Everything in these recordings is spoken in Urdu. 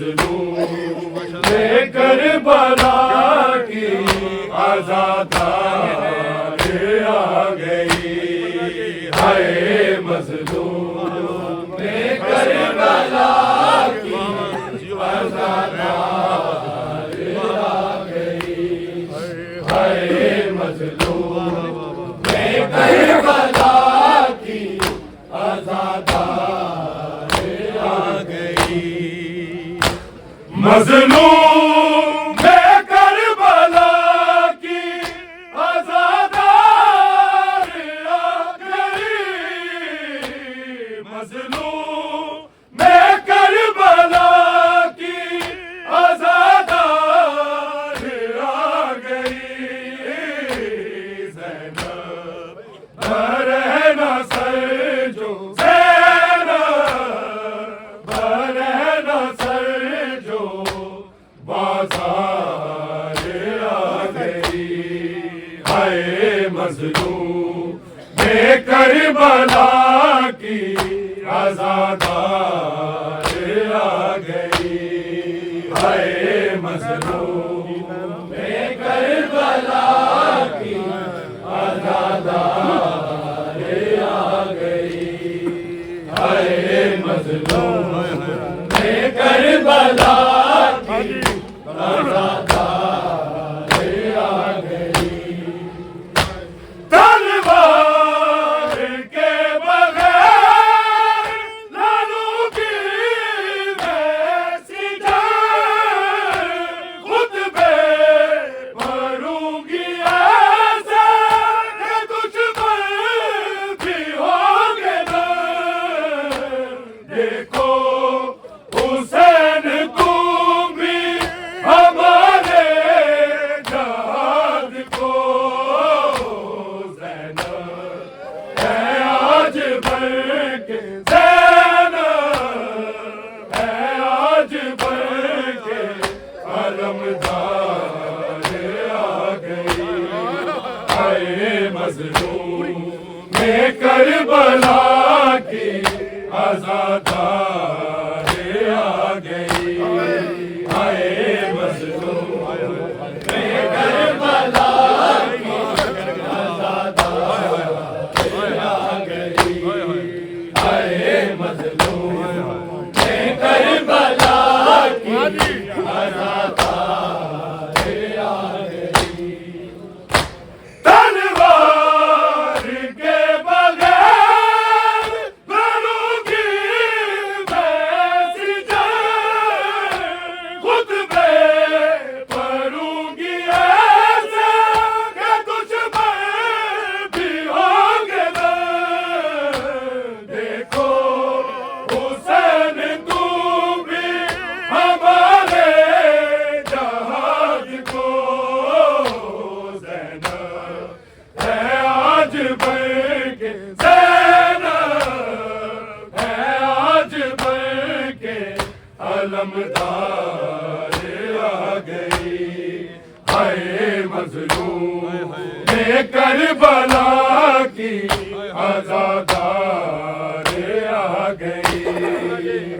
مظلوم میں کربلا کی آزاداری آ گئی، ہائے مظلوم میں کربلا کی آزاداری آ گئی، ہائے مظلوم میں کربلا کی آزاداری آ گئی، مظلوم میں کربلا کی آزاداری آ گئی، مظلوم میں کربلا کی آزاداری آ گئی، زینب برہنہ سر جو زینب برہنہ سر جو بازار آ گئی، ہائے مظلوم میں کربلا کی آزاداری آ گئی، ہائے مظلوم میں کربلا کی آزاداری آ گئی، ہائے مظلوم میں کربلا کی آزاداری آ گئی، تلوار کے بغیر لالو کی ویسی جنگ خطبے پڑھوں گی ایسے کہ دشمن بھی ہوں گے نہ، دیکھو حسین تم بھی ہمارے جہاد کو، زینب ہے آج بھر کے زینب ہے آج بھر کے علمدار آ گئی، ہائے مظلوم میں کربلا کی آزاداری آ گئی، ہائے مظلوم میں کربلا کی آزاداری آ گئی، ہائے مظلوم میں کربلا کی آزاداری آ گئی، تلوار کے بغیر لالو کی ویسی جنگ خطبے پڑھوں گی ایسے کہ دشمن بھی ہوں گے نہ، دیکھو حسین تم بھی ہمارے جہاد کو، زینب ہے آج بھر کے زینب ہے آج بھر کے علمدار آ گئی، ہائے مظلوم میں کربلا کی آزاداری آ گئی،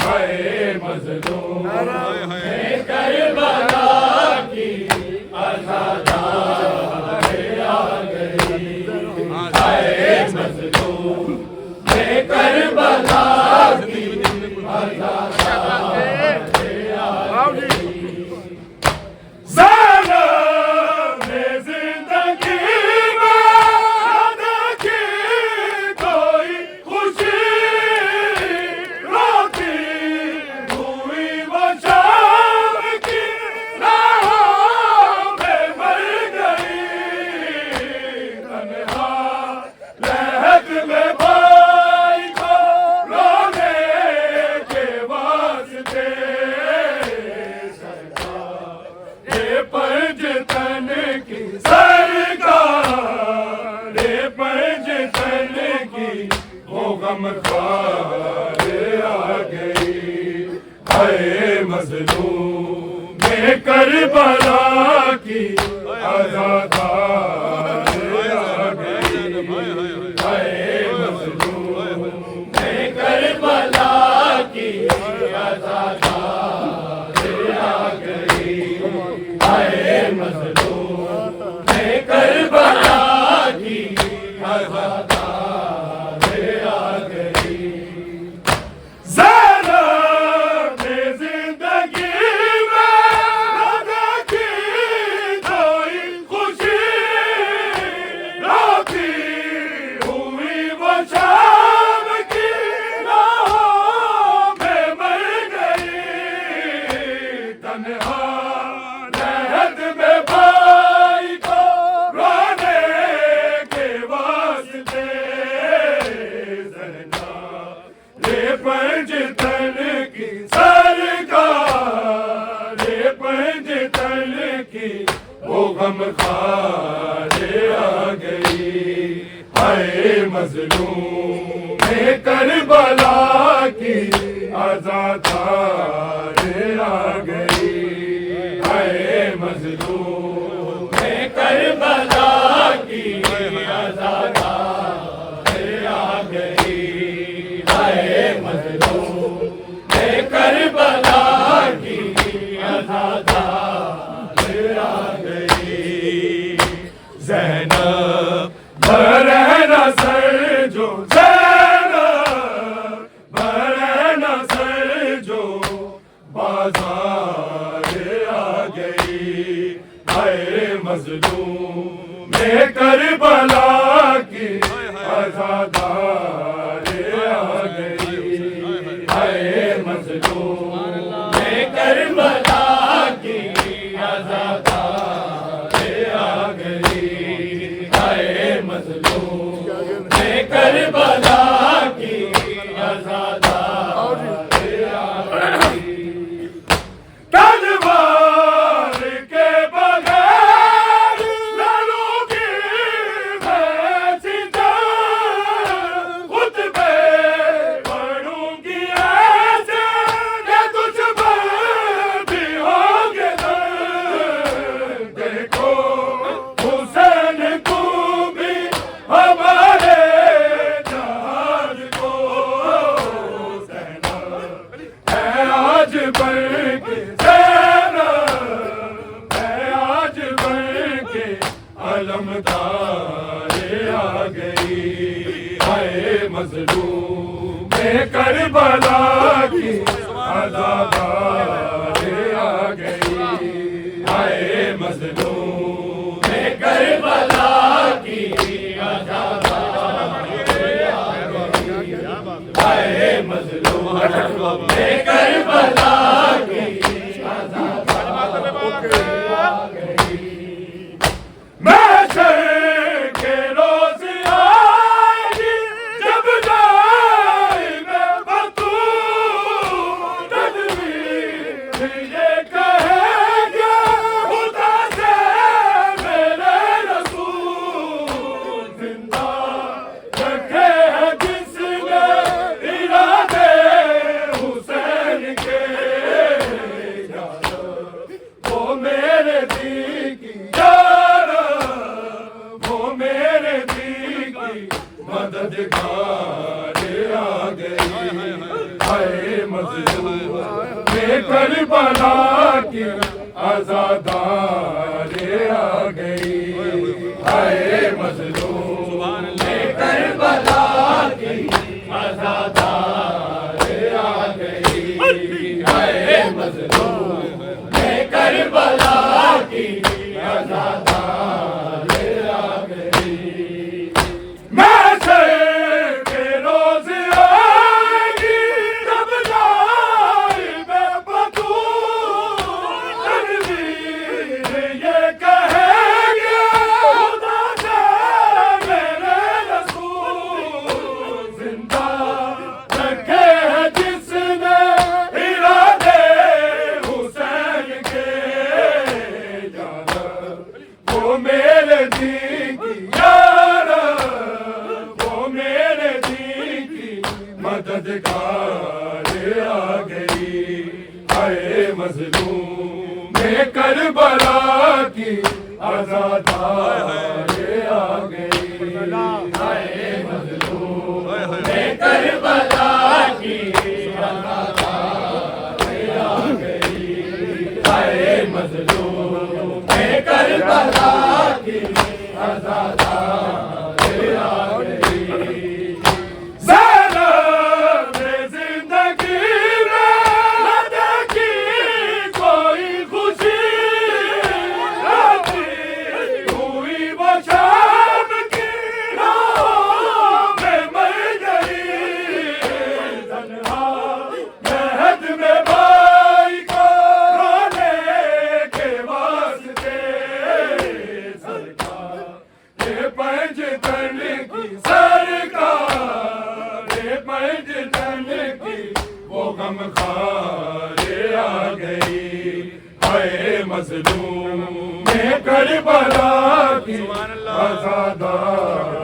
ہائے مظلوم میں کربلا کی آزاداری آ گئی، ہائے مظلوم میں کربلا کی آزاداری آ گئی، زینب نے زندگی میں نہ دیکھی کوئی خوشی، روتی ہوئی وہ شام کی راہوں میں مر گئی، تنہا لہد میں بھائی کو رونے کے واسطے، پنجتن کی سرکار پنجتن کی وہ غمخوار آ گئی، ہائے مظلوم میں کربلا کی آزاداری آ گئی، ہائے مظلوم میں کربلا کی آزاداری پنجتن کی سرکار پنجتن کی وہ غم خوار آ گئی ہائے مظلوم کربلا کی عزادار آ گئی ہائے مظلوم کربلا کی عزادار آ گئی ہائے مظلوم کربلا کی عزادار آ گئی زینب بھرنا سر جو زینب بھرنا سر جو بازار آ گئی ہائے مظلوم کربلا کی عزادار آ گئی ہائے مظلوم کربلا کی عزادار آ گئی ہائے مظلوم کربلا کی عزادار آ گئی تلوار کے بغیر لڑوں گی میں سجن خطبے پڑھوں گی ایسے کہ تجھ پر بھی ہوں گے درد دیکھو حسین کو بھی ہمارے جہاد کو زینب ہے آج بڑھ کے زینب ہے آج بڑھ کے علمدار آ گئی ہائے مظلوم کربلا کی عزادار آ گئی ہائے مظلوم کربلا کی عزادار آ گئی ہائے مظلوم کربلا کی عزادار آ گئی محشر کے روز آئے گی جب جائے میں بطول تدبیر یہ کہے گا خدا سے میرے رسول زندہ رکھے ہیں جس نے ارادے حسین کے وہ میرے دل کی وہ میرے دل کی مددگار آ گئی ہائے مظلوم کربلا کی عزادار آ گئی ہائے مظلوم کربلا کی عزادار آ گئی ہائے مظلوم کربلا کی عزادار آ گئی محشر کے روز آئے گی جب جائے میں بطول تدبیر یہ کہے گا خدا سے میرے رسول زندہ رکھے ہیں جس نے ارادے حسین کے وہ میرے دین کی وہ میرے دین کی مددگار آ گئی ہائے مظلوم کربلا کی عزادار آ گئی ہائے مظلوم کربلا کی عزادار آ گئی ہائے مظلوم کربلا کی عزادار آ گئی زینب نے زندگی میں نہ دیکھی کوئی خوشی ہوئی وہ شام غم خار آ گئی، ہائے مظلوم میں کربلا کی آزادار